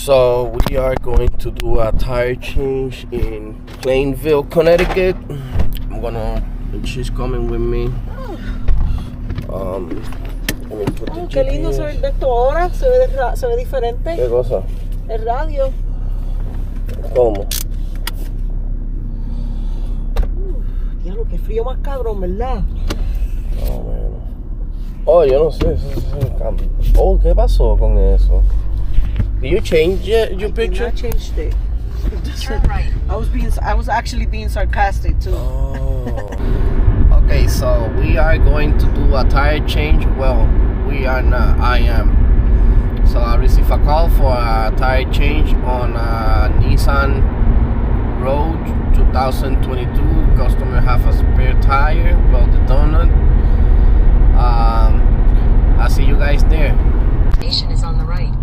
So we are going to do a tire change in Plainville, Connecticut. She's coming with me. Qué lindo se ve esto ahora, se ve diferente. ¿Qué cosa? El radio. ¿Cómo? Diablo, qué frío más cabrón, ¿verdad? Oh, bueno. Oh, yo no sé, eso es un cambio. Oh, ¿qué pasó con eso? Did you change your picture? I changed it. Turn right. I was actually being sarcastic too. Oh. Okay, so we are going to do a tire change. Well, we are not. I am. So I received a call for a tire change on a Nissan Road 2022. Customer have a spare tire. Well, the donut. I'll see you guys there. Station is on the right.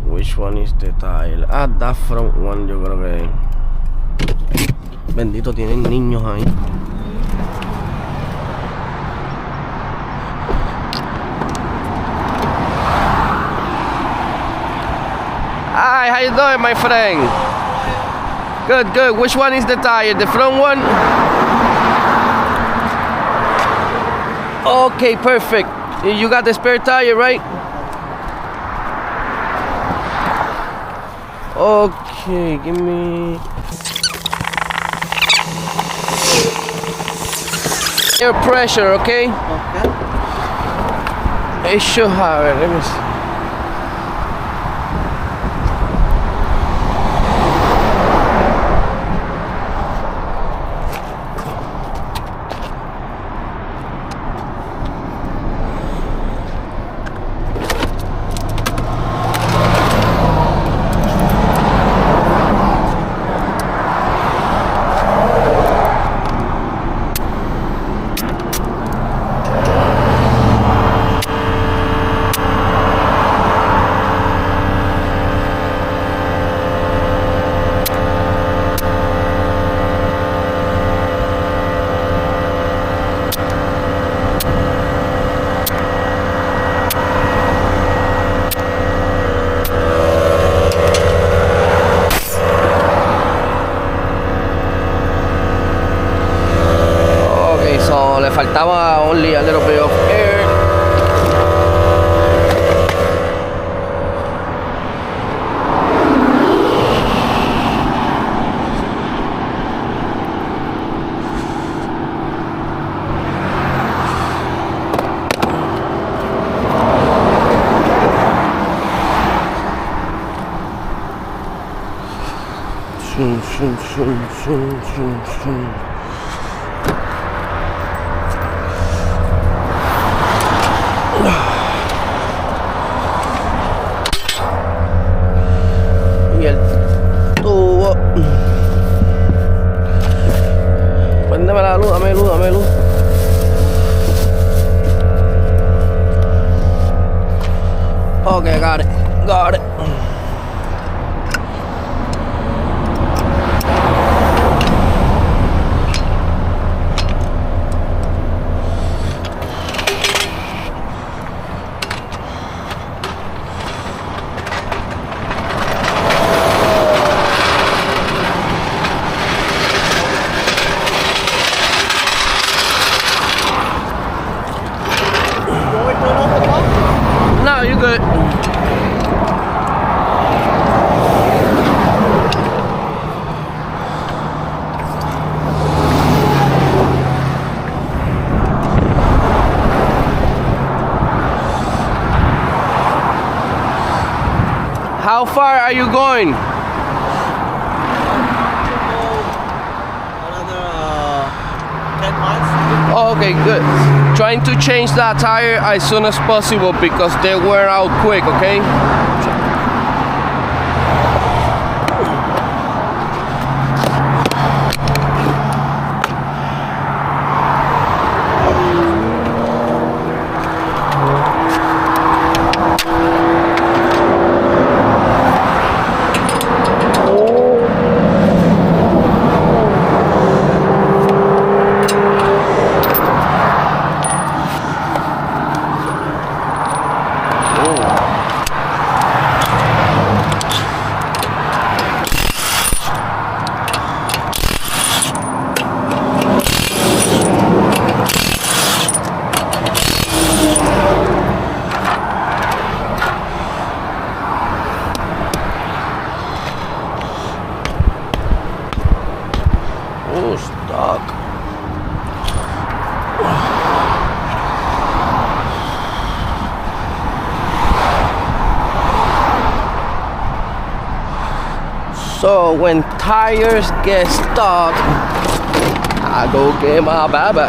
Which one is the tire? Ah, that front one, yo creo que. Bendito, tienen niños ahí. Hi, how you doing, my friend? Good, good. Which one is the tire? The front one? Okay, perfect. You got the spare tire, right? Okay, give me air pressure, okay? Okay. It should have it. Let me see. Le faltaba only a little bit of air. Shun, shun, shun, shun, shun, shun. Y el tubo. Préndeme la luz, dame luz, dame luz. Okay, got it, got it. No, you're good. How far are you going? Another 10 miles. Oh, okay, good. Trying to change that tire as soon as possible because they wear out quick, okay? So when tires get stuck, I go get my baby.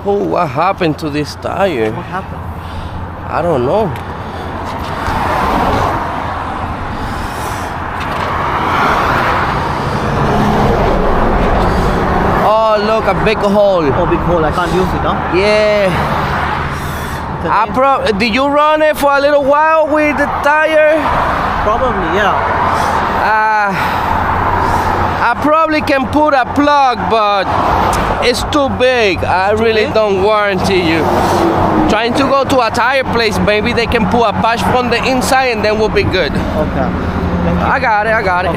Oh, what happened to this tire? What happened? I don't know. Oh, look, a big hole. Oh, big hole. I can't use it, huh? Yeah. Did you run it for a little while with the tire? Probably, yeah. I probably can put a plug, but it's too big. I really don't warranty you. Trying to go to a tire place, maybe they can put a patch from the inside and then we'll be good. Okay. I got it.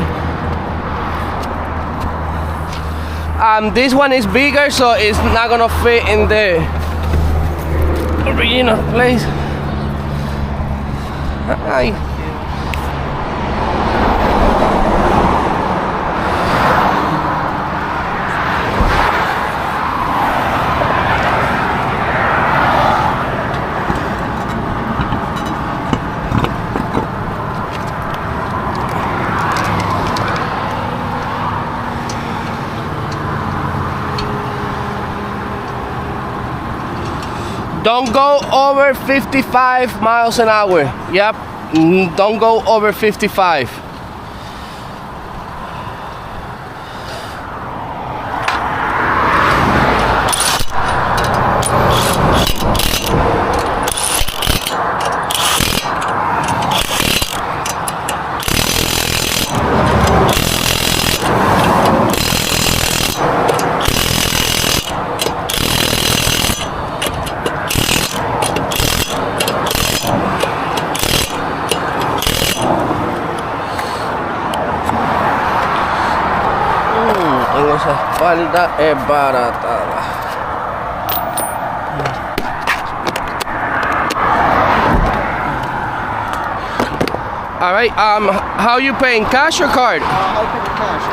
This one is bigger, so it's not gonna fit in the original place. Hi. Don't go over 55 miles an hour. Yep, don't go over 55. Esa espalda es baratada. All right. How you paying? Cash or card? I'll pay the cash.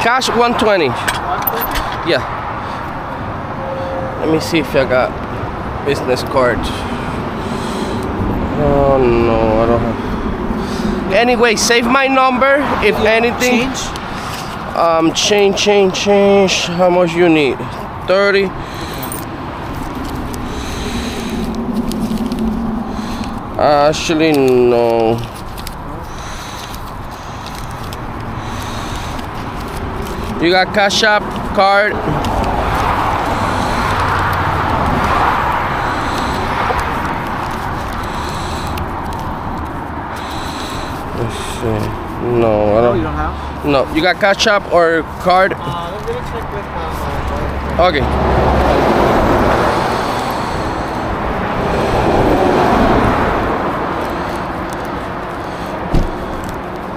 Cash 120. 120? Yeah. Let me see if I got business cards. Oh no, I don't have. Anyway, save my number if anything. Change. How much you need? 30. Actually, no. You got Cash App, card? Let's see. No, I don't. You don't have? No, you got Cash App or card? Let me check with Okay.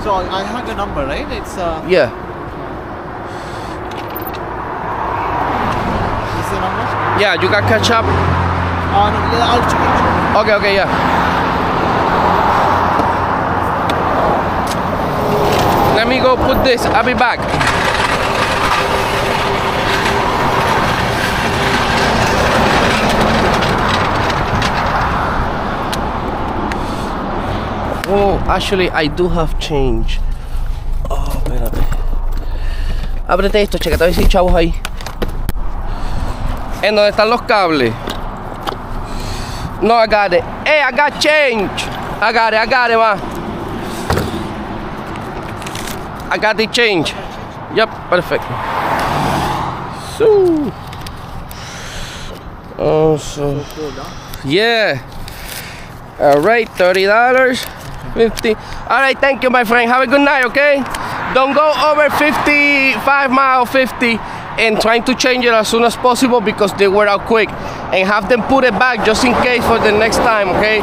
So I have your number, right? It's Yeah. Is the number? Yeah, you got Cash App? No, I'll check it. Okay, yeah. Let me go put this. I'll be back. Oh, actually, I do have change. Oh, espérate. Ábrete esto, chequete a ver si hay chavos ahí. ¿En dónde están los cables? No, I got it. Hey, I got change. I got it, ma. I got the change. Yep, perfect. So. Also. Yeah. All right, $30. 50. All right, thank you, my friend. Have a good night, okay? Don't go over 55 miles, 50, and trying to change it as soon as possible because they wear out quick. And have them put it back just in case for the next time, okay?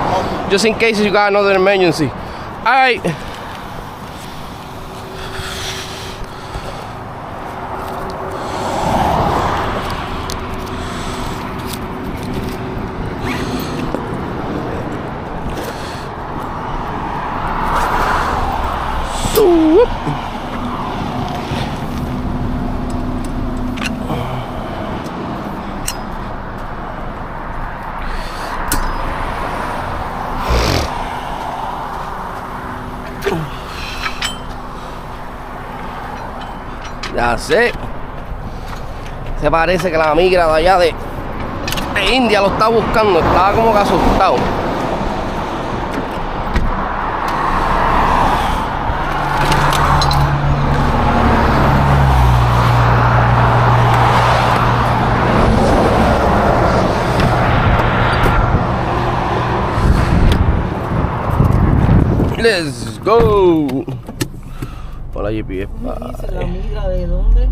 Just in case you got another emergency. All right. Ya sé. Se parece que la migra de allá de India lo está buscando. Estaba como que asustado. Let's go. Por la GPS. ¿La migra de dónde?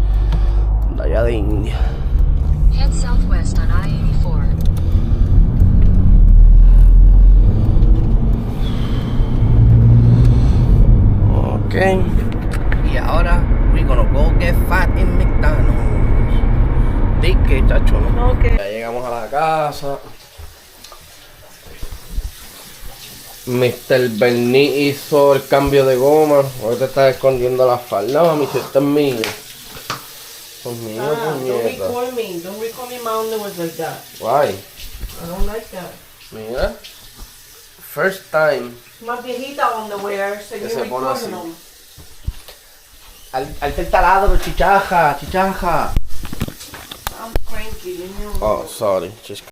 De allá de India. Head southwest on I-84. Okay. Y ahora we gonna go get fat in McDonald's. ¿De qué, chacho? ¿No? Okay. Ya llegamos a la casa. Mr. Bernie hizo el cambio de goma. Ahorita está escondiendo la falda. Mami, si esto es mío. Pues mío, Don't recall me. Don't recall me my underwear like that. Why? I don't like that. Mira. First time. Más viejita underwear, Que se pone así. them. Al taladro, chichaja, chichaja. I'm cranky, you know. Oh, sorry. Just